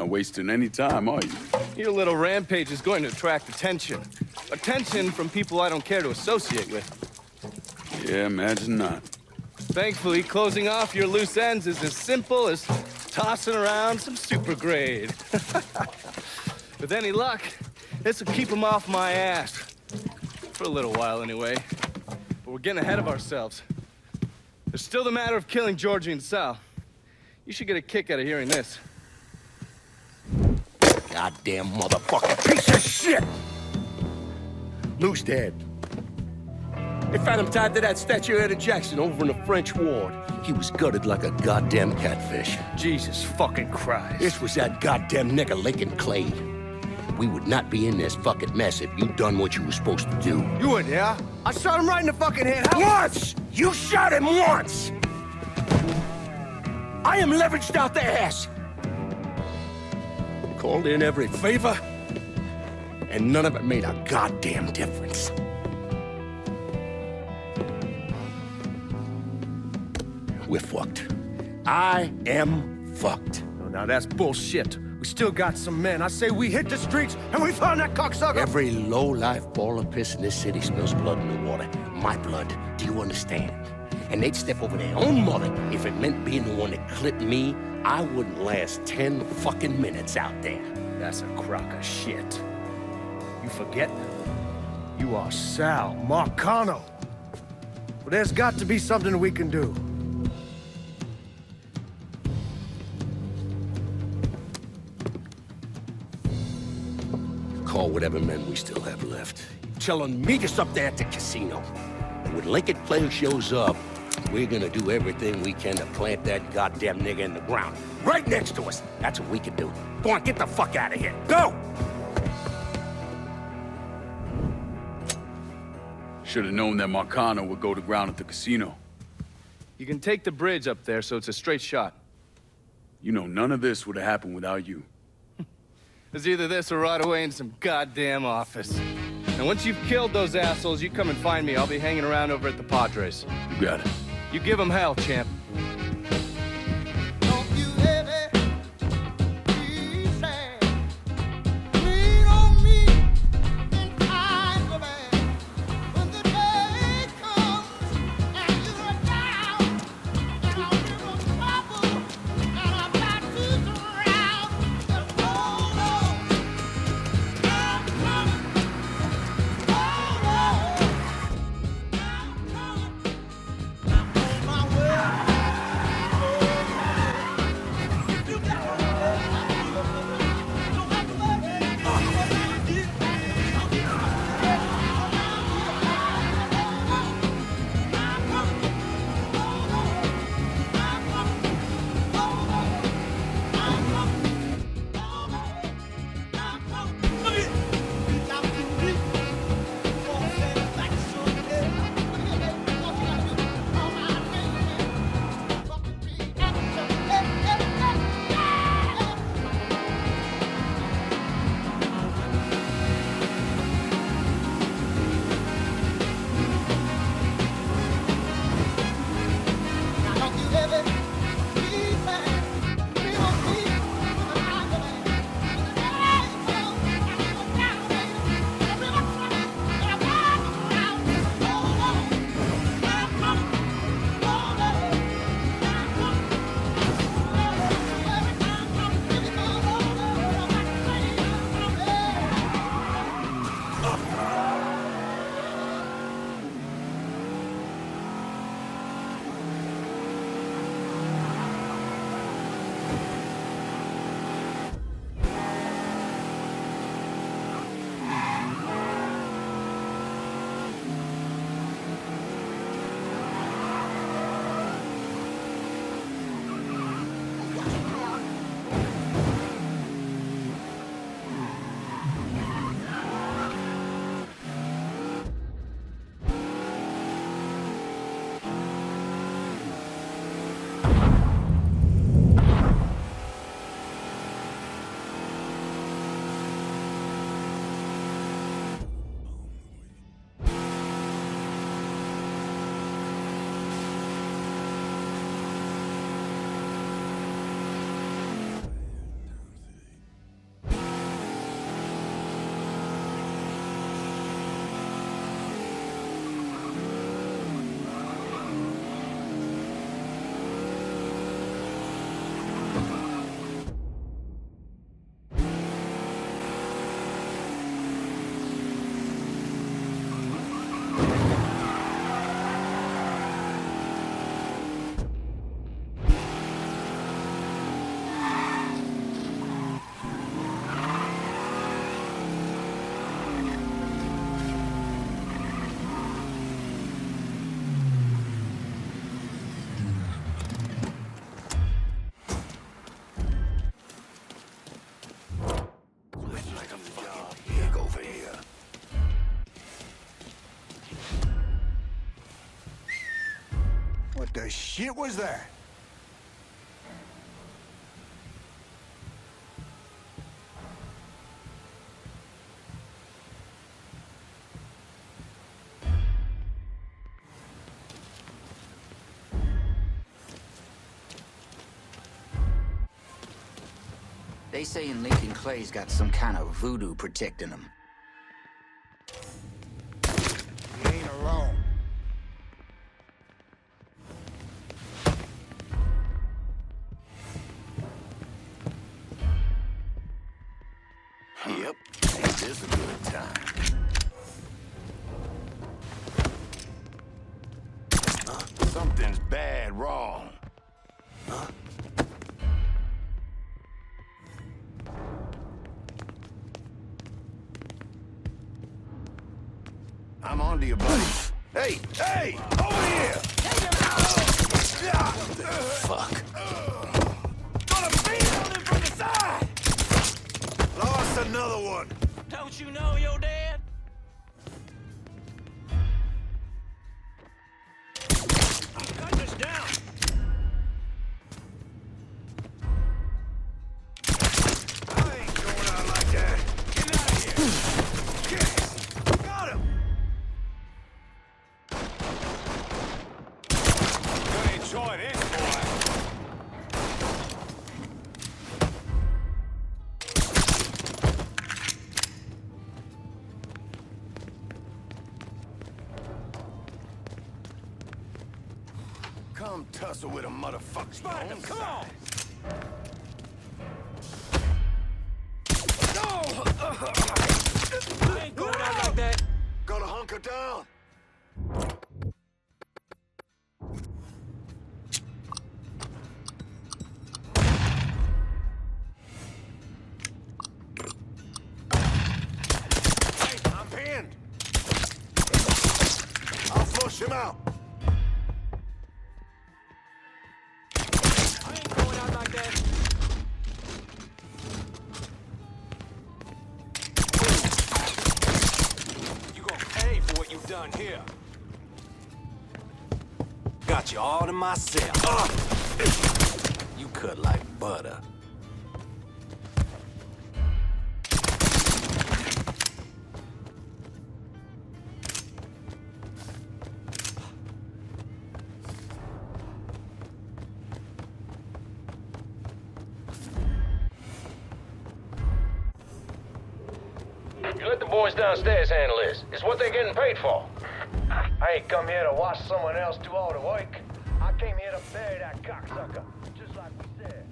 Not wasting any time, are you? Your little rampage is going to attract attention. Attention from people I don't care to associate with. Yeah, imagine not. Thankfully, closing off your loose ends is as simple as tossing around some supergrade. With any luck, this will keep them off my ass. For a little while, anyway. But we're getting ahead of ourselves. There's still the matter of killing Giorgi and Sal. You should get a kick out of hearing this. Goddamn motherfucking piece of shit! Lou's dead. They found him tied to that statue of Eddie Jackson over in the French ward. He was gutted like a goddamn catfish. Jesus fucking Christ. This was that goddamn nigger licking clay. We would not be in this fucking mess if you done what you were supposed to do. You would, yeah? I shot him right in the fucking head. Once! You shot him once! I am leveraged out the ass. Called in every favor, and none of it made a goddamn difference. We're fucked. I am fucked. Oh, now that's bullshit. We still got some men. I say we hit the streets and we found that cocksucker. Every low-life ball of piss in this city spills blood in the water. My blood, do you understand? And they'd step over their own mother if it meant being the one that clipped me. I wouldn't last 10 fucking minutes out there. That's a crock of shit. You forget? You are Sal Marcano. Well, there's got to be something we can do. Call whatever men we still have left. Tell them meet us up there at the casino. And when Lincoln Player shows up, we're gonna do everything we can to plant that goddamn nigga in the ground. Right next to us. That's what we can do. Go on, get the fuck out of here. Go! Should have known that Marcano would go to ground at the casino. You can take the bridge up there, so it's a straight shot. You know, none of this would have happened without you. It's either this or right away in some goddamn office. And once you've killed those assholes, you come and find me. I'll be hanging around over at the Padres. You got it. You give them hell, champ. shit was that? They saying Lincoln Clay's got some kind of voodoo protecting him. He ain't alone. Yep, ain't this a good time? Something's bad wrong. I'm on to you, buddy. Hey, hey, over here! Fuck. Gonna beat on him from the side! Lost another one. Don't you know your dad? Gun is down! I ain't going out like that. Get out of here. Yes, got him. Gonna enjoy this, boy. Come tussle with a motherfucker. Spot him, come on! I ain't going out like that. Gotta hunker down. Hey, I'm pinned. I'll flush him out. I ain't going out like that. You gonna pay for what you've done here. Got you all to myself. You cut like butter. You let the boys downstairs handle this. It's what they're getting paid for. I ain't come here to watch someone else do all the work. I came here to bury that cocksucker, just like we said.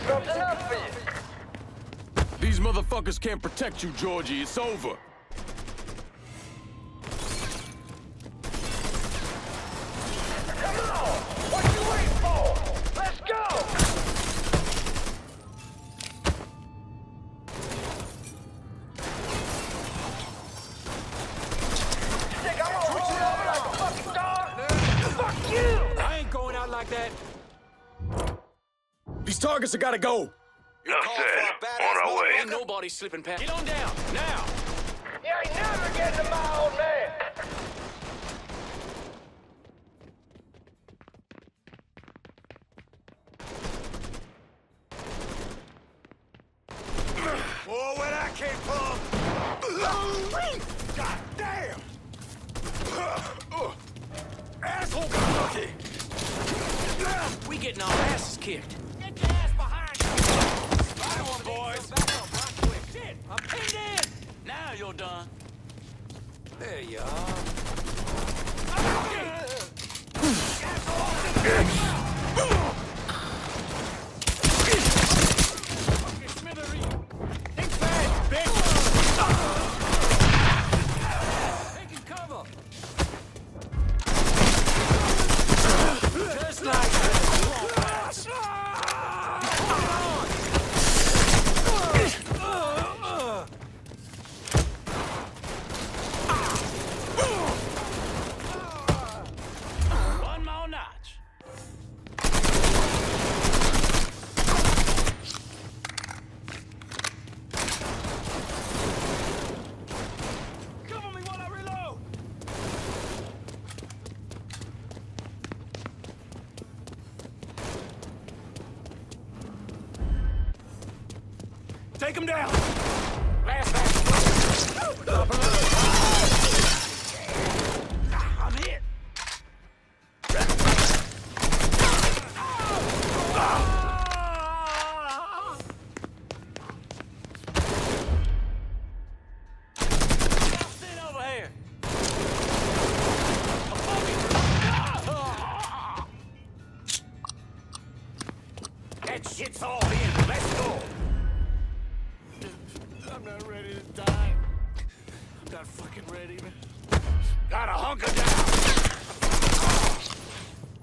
Dropped enough for you. These motherfuckers can't protect you, Giorgi. It's over. Come on! What you waiting for? Let's go! Think I'm gonna roll over like a fucking dog? Fuck you! I ain't going out like that. These targets have gotta go. On our way. Ain't nobody slipping past. Get on down, now! You ain't never getting to my old man! Oh, where that came from? God damn! Asshole got lucky! We getting our asses kicked. Get your ass behind you! Right on, boys! Back up, right quick. Shit, I'm pinned in! Now you're done. There you are. Taking cover. Just like One more notch. cover me while I reload! Take him down! Last I'm hit! Sit over here. That shit's all in. Let's go! I'm not ready to die. I'm not fucking ready, man. Gotta hunker down!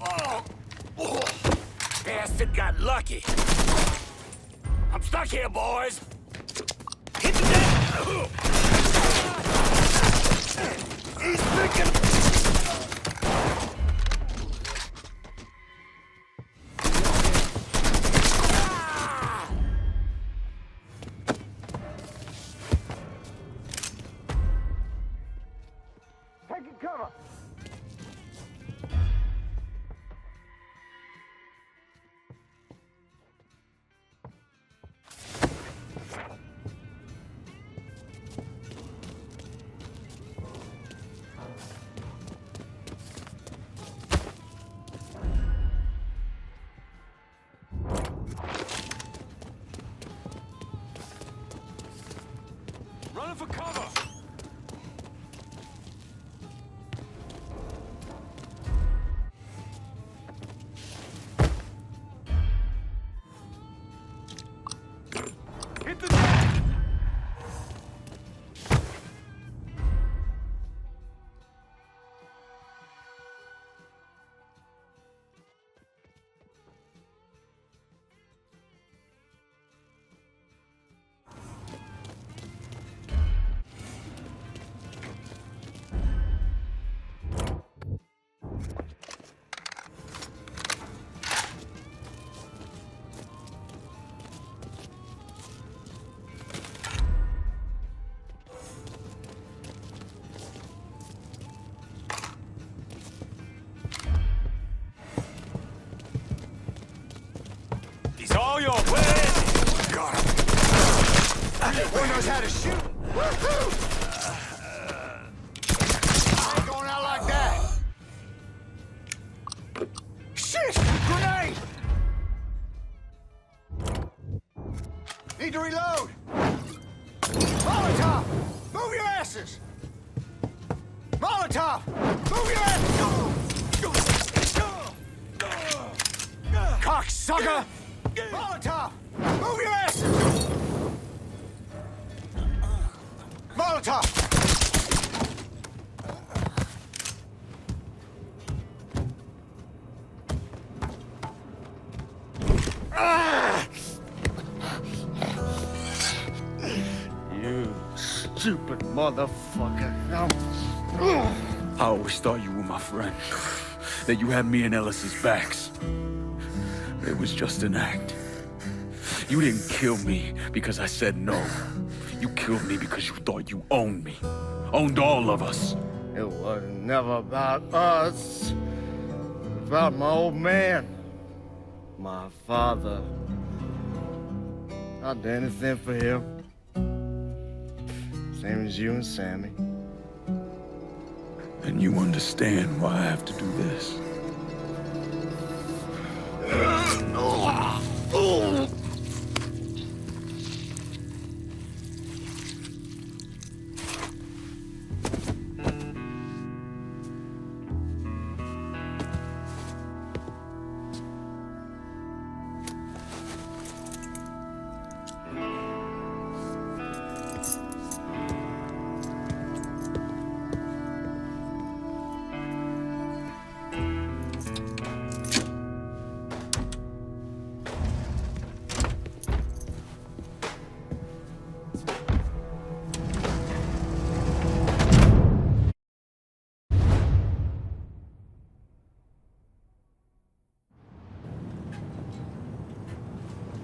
Oh. Bastard got lucky. I'm stuck here, boys. Hit the deck! He's picking... Taking cover! Running for cover. Hit the deck! He's all yours. Where is he? Got him. Boy knows how to shoot. I ain't going out like that. Shit! Grenade! Need to reload. Molotov! Move your asses! Molotov! Move your asses! Cocksucker! Molotov! Move your ass! Molotov! You stupid motherfucker. I always thought you were my friend. That you had me and Ellis's backs. It was just an act. You didn't kill me because I said no. You killed me because you thought you owned me. Owned all of us. It was never about us. It was about my old man. My father. I'd do anything for him. Same as you and Sammy. And you understand why I have to do this.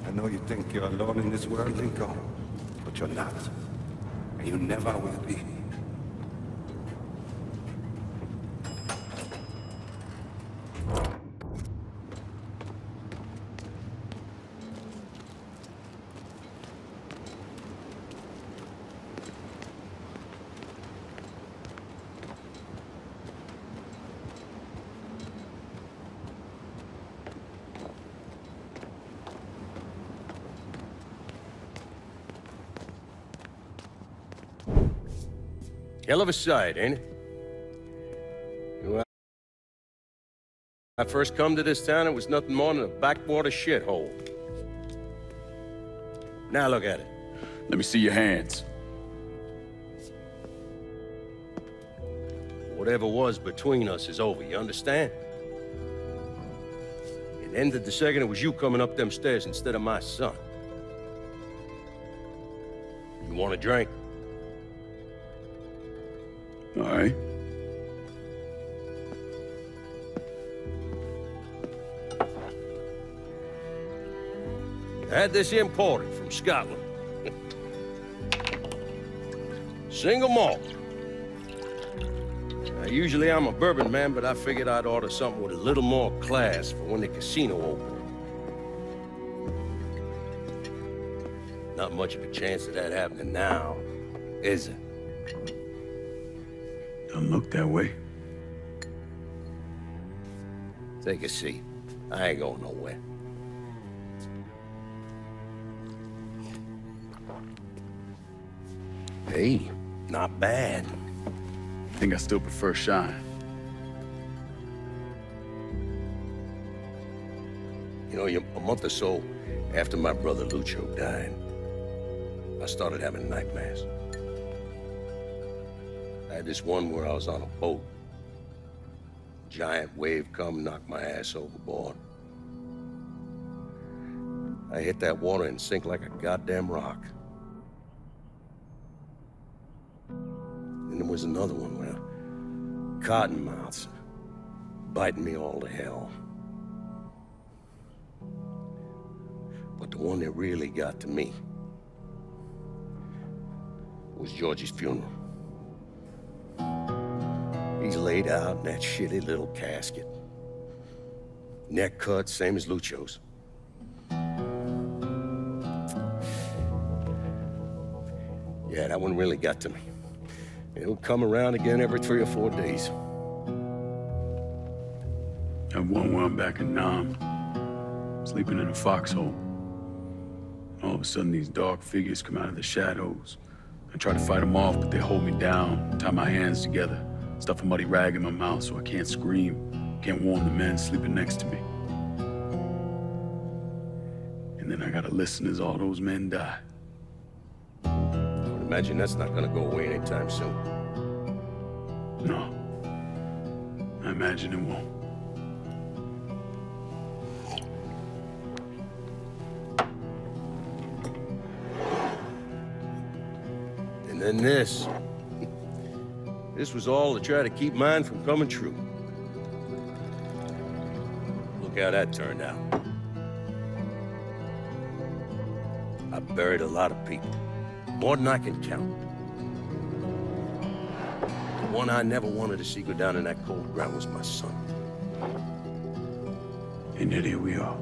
I know you think you're alone in this world, Lincoln, but you're not. And you never will be. Hell of a sight, ain't it? When I first come to this town, it was nothing more than a backwater shithole. Now look at it. Let me see your hands. Whatever was between us is over, you understand? It ended the second it was you coming up them stairs instead of my son. You want a drink? All right. I had this imported from Scotland. Single malt. Now, usually I'm a bourbon man, but I figured I'd order something with a little more class for when the casino opened. Not much of a chance of that happening now, is it? Don't look that way. Take a seat. I ain't going nowhere. Hey, not bad. I think I still prefer Shine. You know, a month or so after my brother Lucio died, I started having nightmares. I had this one where I was on a boat. Giant wave come, knocked my ass overboard. I hit that water and sink like a goddamn rock. Then there was another one where cottonmouths biting me all to hell. But the one that really got to me was Giorgi's funeral. He's laid out in that shitty little casket. Neck cut, same as Lucio's. Yeah, that one really got to me. It'll come around again every 3 or 4 days. And one where I'm back in Nam, sleeping in a foxhole. All of a sudden, these dark figures come out of the shadows. I try to fight them off, but they hold me down, tie my hands together, stuff a muddy rag in my mouth so I can't scream, can't warn the men sleeping next to me. And And then I gotta listen as all those men die. I would imagine that's not gonna go away anytime soon. No. I imagine it won't. And then this. This was all to try to keep mine from coming true. Look how that turned out. I buried a lot of people. More than I can count. The one I never wanted to see go down in that cold ground was my son. And yet here we are.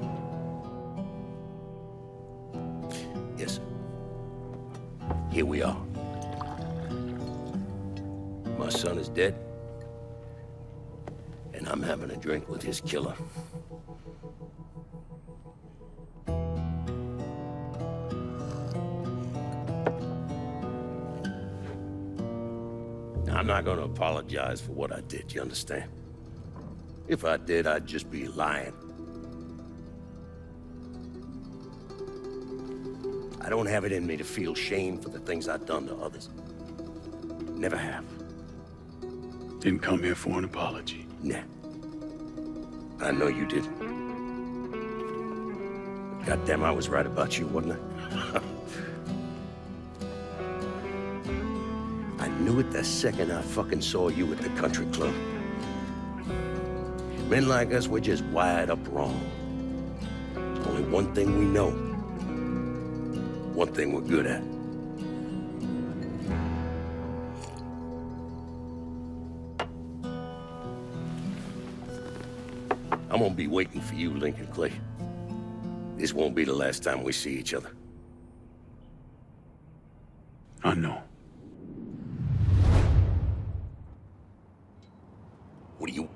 Yes, sir. Here we are. My son is dead, and I'm having a drink with his killer. Now, I'm not gonna apologize for what I did, you understand? If I did, I'd just be lying. I don't have it in me to feel shame for the things I've done to others. Never have. Didn't come here for an apology. Nah. I know you didn't. Goddamn, I was right about you, wasn't I? I knew it the second I fucking saw you at the country club. Men like us, we're just wired up wrong. There's only one thing we know. One thing we're good at. I'm gonna be waiting for you, Lincoln Clay. This won't be the last time we see each other. I know. What are you...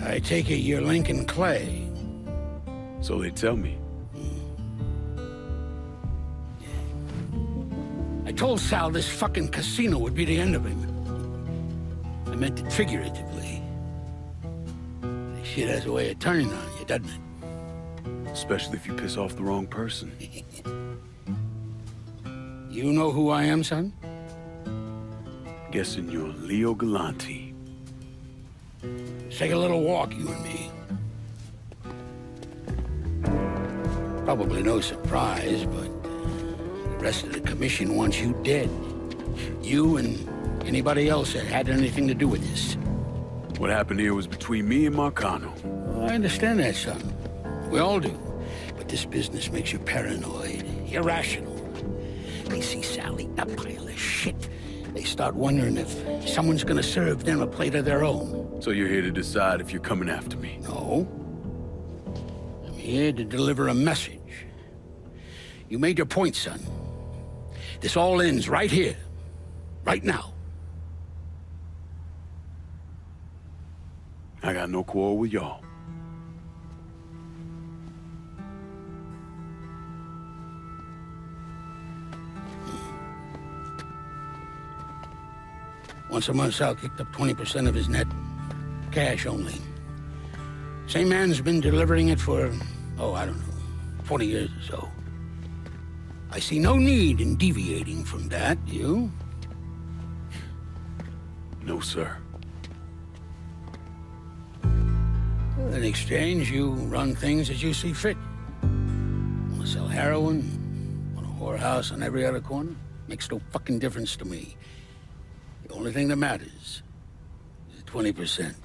I take it you're Lincoln Clay. So they tell me. I told Sal this fucking casino would be the end of him. I meant it figuratively. This shit has a way of turning on you, doesn't it? Especially if you piss off the wrong person. You know who I am, son? Guessing you're Leo Galante. Let's take a little walk, you and me. Probably no surprise, but the rest of the commission wants you dead. You and anybody else that had anything to do with this. What happened here was between me and Marcano. Well, I understand that, son. We all do. But this business makes you paranoid, irrational. They see Sal eating a pile of shit. They start wondering if someone's gonna serve them a plate of their own. So you're here to decide if you're coming after me? No. I'm here to deliver a message. You made your point, son. This all ends right here, right now. I got no quarrel with y'all. Once a month, Sal kicked up 20% of his net. Cash only. Same man's been delivering it for, oh, I don't know, 20 years or so. I see no need in deviating from that, you? No, sir. In exchange, you run things as you see fit. Want to sell heroin? Want a whorehouse on every other corner? Makes no fucking difference to me. The only thing that matters is 20%.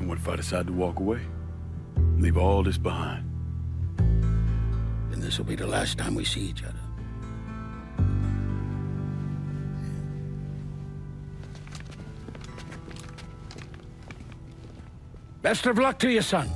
And what if I decide to walk away? Leave all this behind? Then this will be the last time we see each other. Best of luck to you, son.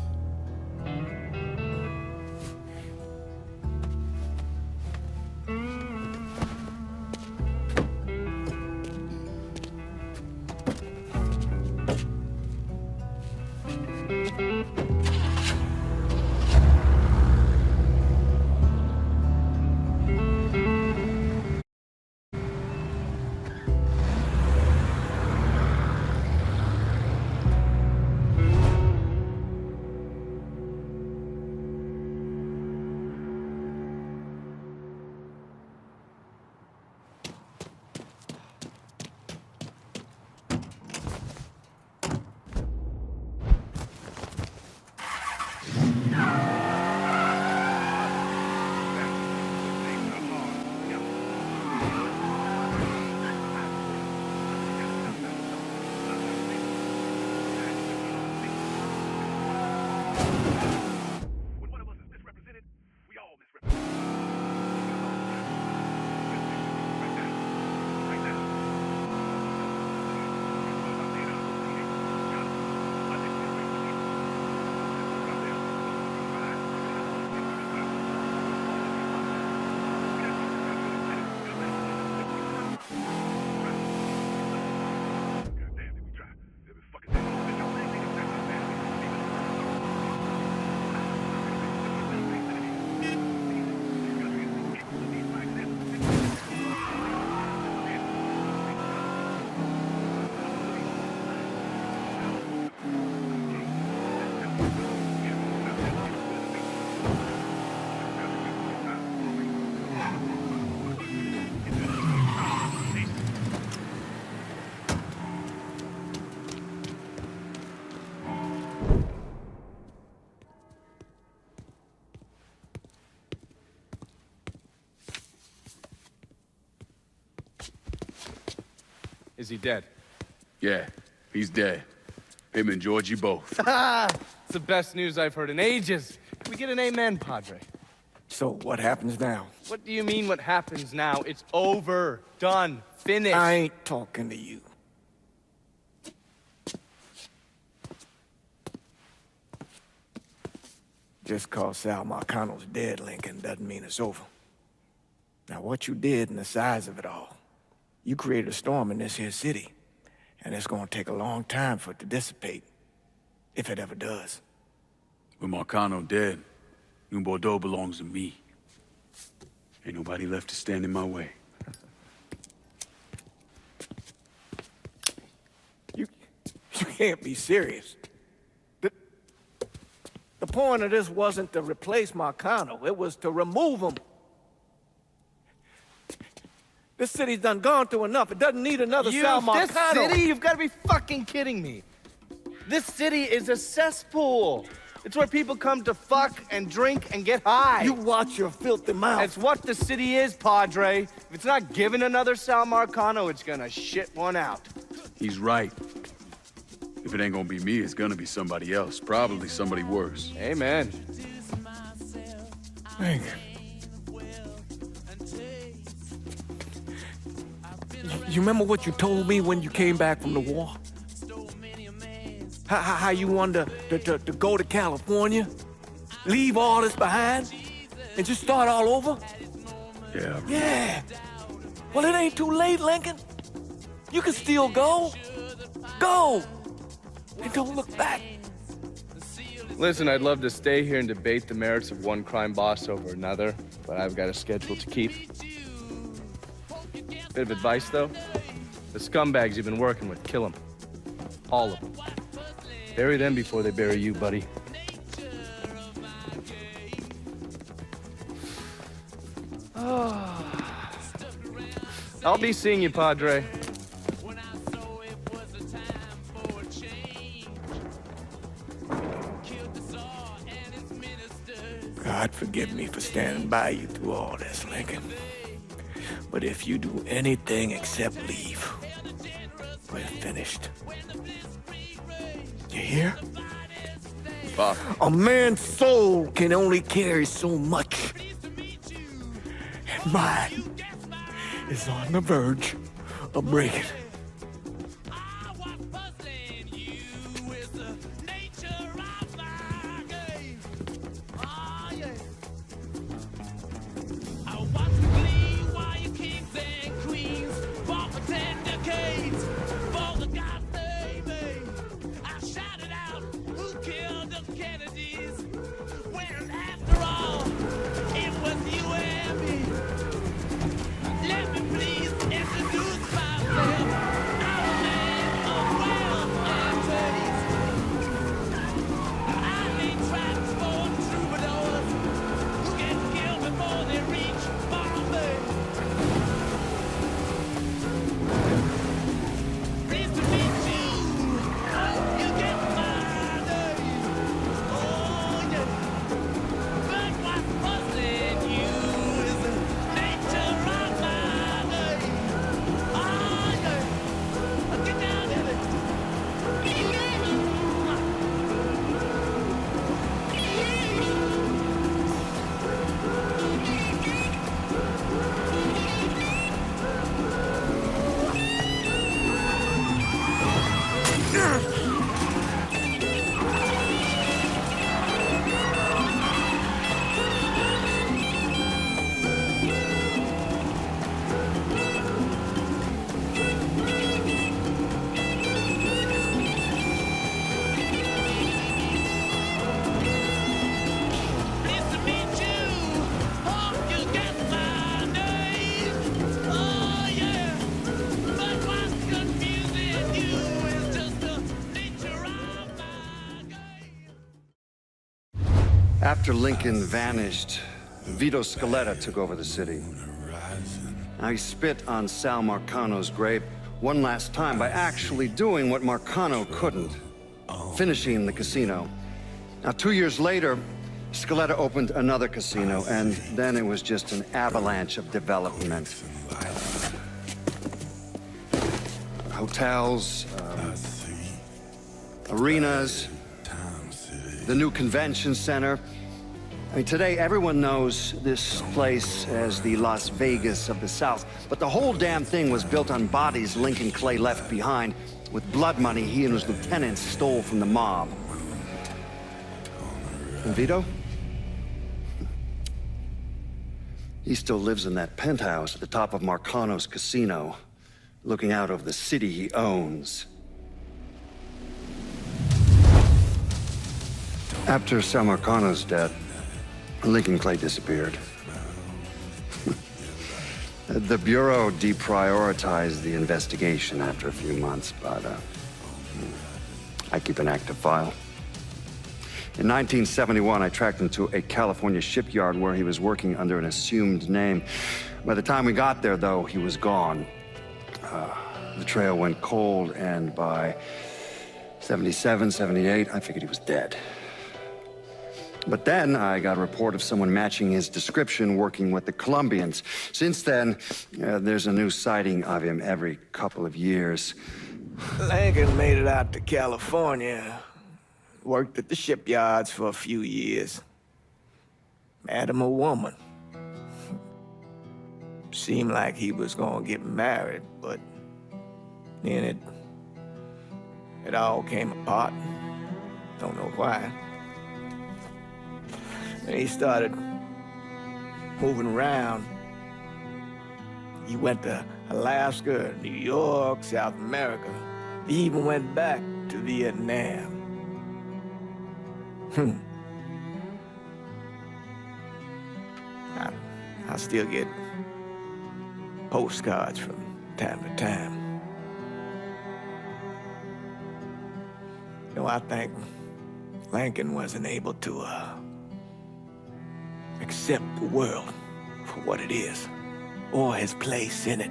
Is he dead? Yeah, he's dead. Him and Giorgi both. It's the best news I've heard in ages. Can we get an amen, Padre? So what happens now? What do you mean what happens now? It's over. Done. Finished. I ain't talking to you. Just cause Sal Marcano's dead, Lincoln, doesn't mean it's over. Now, what you did and the size of it all, you created a storm in this here city, and it's gonna take a long time for it to dissipate, if it ever does. With Marcano dead, New Bordeaux belongs to me. Ain't nobody left to stand in my way. You can't be serious. The point of this wasn't to replace Marcano, it was to remove him. This city's done gone through enough. It doesn't need another Sal Marcano. This city? You've got to be fucking kidding me. This city is a cesspool. It's where people come to fuck and drink and get high. You watch your filthy mouth. It's what the city is, Padre. If it's not given another Sal Marcano, it's gonna shit one out. He's right. If it ain't gonna be me, it's gonna be somebody else. Probably somebody worse. Amen. Thank you. You remember what you told me when you came back from the war? How you wanted to go to California, leave all this behind, and just start all over? Yeah. Yeah. Well, it ain't too late, Lincoln. You can still go. Go. And don't look back. Listen, I'd love to stay here and debate the merits of one crime boss over another, but I've got a schedule to keep. Bit of advice, though. The scumbags you've been working with, kill them. All of them. Bury them before they bury you, buddy. I'll be seeing you, Padre. God forgive me for standing by you through all this, Lincoln. But if you do anything except leave, we're finished. You hear? Father. A man's soul can only carry so much. And mine is on the verge of breaking. After Lincoln vanished, Vito Scaletta took over the city. Now he spit on Sal Marcano's grave one last time by actually doing what Marcano couldn't, finishing the casino. Now 2 years later, Scaletta opened another casino, and then it was just an avalanche of development. Hotels, arenas, the new convention center. I mean, today everyone knows this place as the Las Vegas of the South, but the whole damn thing was built on bodies Lincoln Clay left behind with blood money he and his lieutenants stole from the mob. And Vito? He still lives in that penthouse at the top of Marcano's casino, looking out over the city he owns. After Sal Marcano's death, Lincoln Clay disappeared. The Bureau deprioritized the investigation after a few months, but I keep an active file. In 1971, I tracked him to a California shipyard where he was working under an assumed name. By the time we got there, though, he was gone. The trail went cold, and by 77, 78, I figured he was dead. But then I got a report of someone matching his description working with the Colombians. Since then, there's a new sighting of him every couple of years. Lincoln made it out to California. Worked at the shipyards for a few years. Met him a woman. Seemed like he was gonna get married, but then it all came apart. Don't know why. And he started moving around. He went to Alaska, New York, South America. He even went back to Vietnam. I still get postcards from time to time. know, I think Lincoln wasn't able to, accept the world for what it is, or his place in it.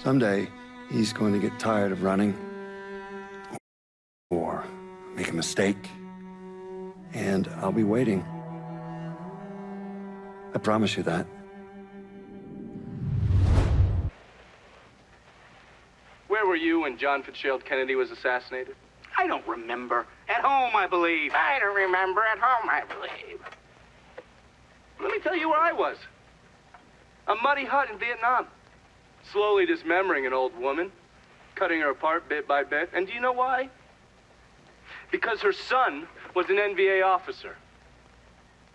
Someday, he's going to get tired of running, or make a mistake, and I'll be waiting. I promise you that. Where were you when John Fitzgerald Kennedy was assassinated? I don't remember. At home, I believe. I don't remember. At home, I believe. Let me tell you where I was. A muddy hut in Vietnam. Slowly dismembering an old woman, cutting her apart bit by bit. And do you know why? Because her son was an NVA officer.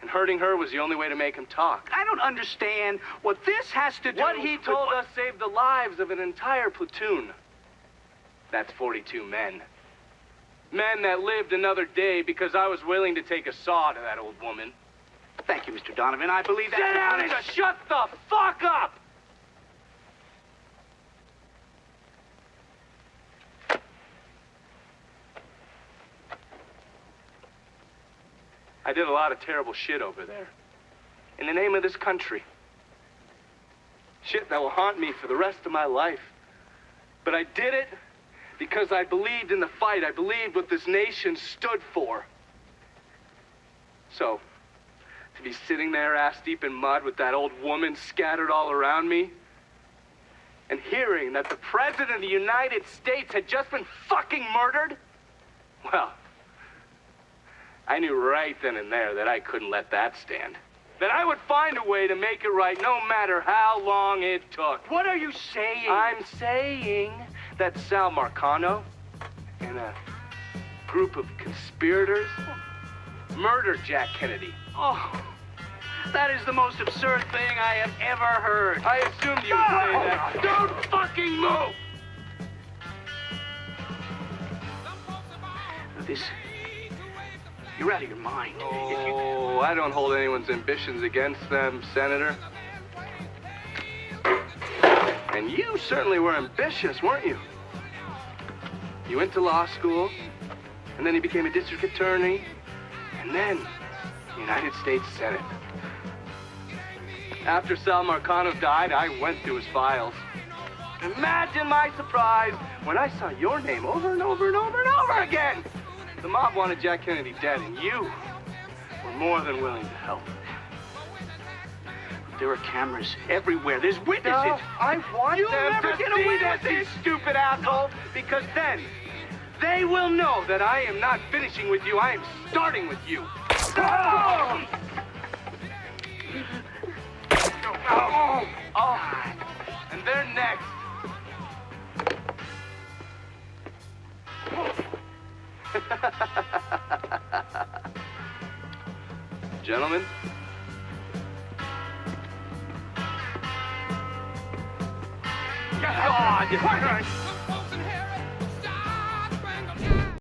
And hurting her was the only way to make him talk. I don't understand what this has to do What he with told us saved the lives of an entire platoon. That's 42 men. Men that lived another day because I was willing to take a saw to that old woman. Thank you, Mr. Donovan. I believe that. Sit down and shut the fuck up! I did a lot of terrible shit over there. In the name of this country. Shit that will haunt me for the rest of my life. But I did it because I believed in the fight. I believed what this nation stood for. So, to be sitting there ass deep in mud with that old woman scattered all around me, and hearing that the President of the United States had just been fucking murdered, well, I knew right then and there that I couldn't let that stand. That I would find a way to make it right no matter how long it took. What are you saying? I'm saying that Sal Marcano and a group of conspirators murdered Jack Kennedy. Oh, that is the most absurd thing I have ever heard. I assumed you would say that. Don't fucking move! This... You're out of your mind. Oh, I don't hold anyone's ambitions against them, Senator. And you certainly were ambitious, weren't you? You went to law school, and then you became a district attorney, and then United States Senate. After Sal Marcano died, I went through his files. Imagine my surprise when I saw your name over and over and over and over again. The mob wanted Jack Kennedy dead, and you were more than willing to help. There are cameras everywhere. There's witnesses. No, I want You'll them never to get see away this, with you this. stupid asshole, because then they will know that I am not finishing with you. I am starting with you. Oh! Oh! Oh! And they're next. Gentlemen, God!